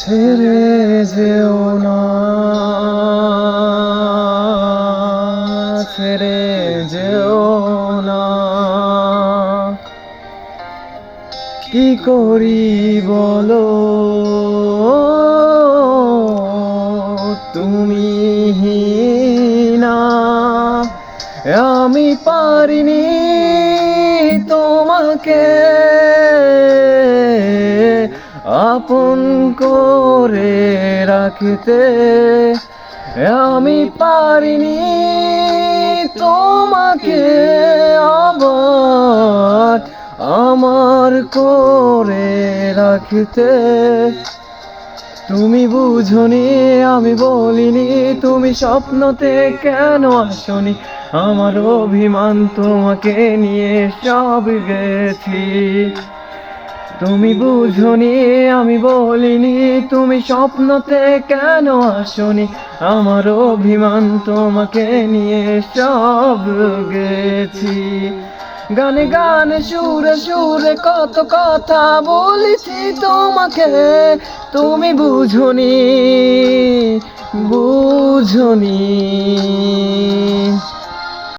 ছেড়ে যেও না, ছেড়ে যেও না। কি করি বলো তুমি না, আমি পারিনি তোমাকে আপন করে রাখতে, আমি পারিনি তোমাকে আবার আমার করে রাখতে। তুমি বুঝনি আমি বলিনি, তুমি স্বপ্নতে কেন আসনি, আমার অভিমান তোমাকে নিয়ে সব গেছি। তুমি বুঝনি আমি বলিনি, তুমি স্বপ্নতে কেন আসনি, আমার অভিমান তোমাকে নিয়ে সব গেছি। গানে গানে সুরে সুরে কত কথা বলেছি তোমাকে, তুমি বুঝনি, বুঝনি।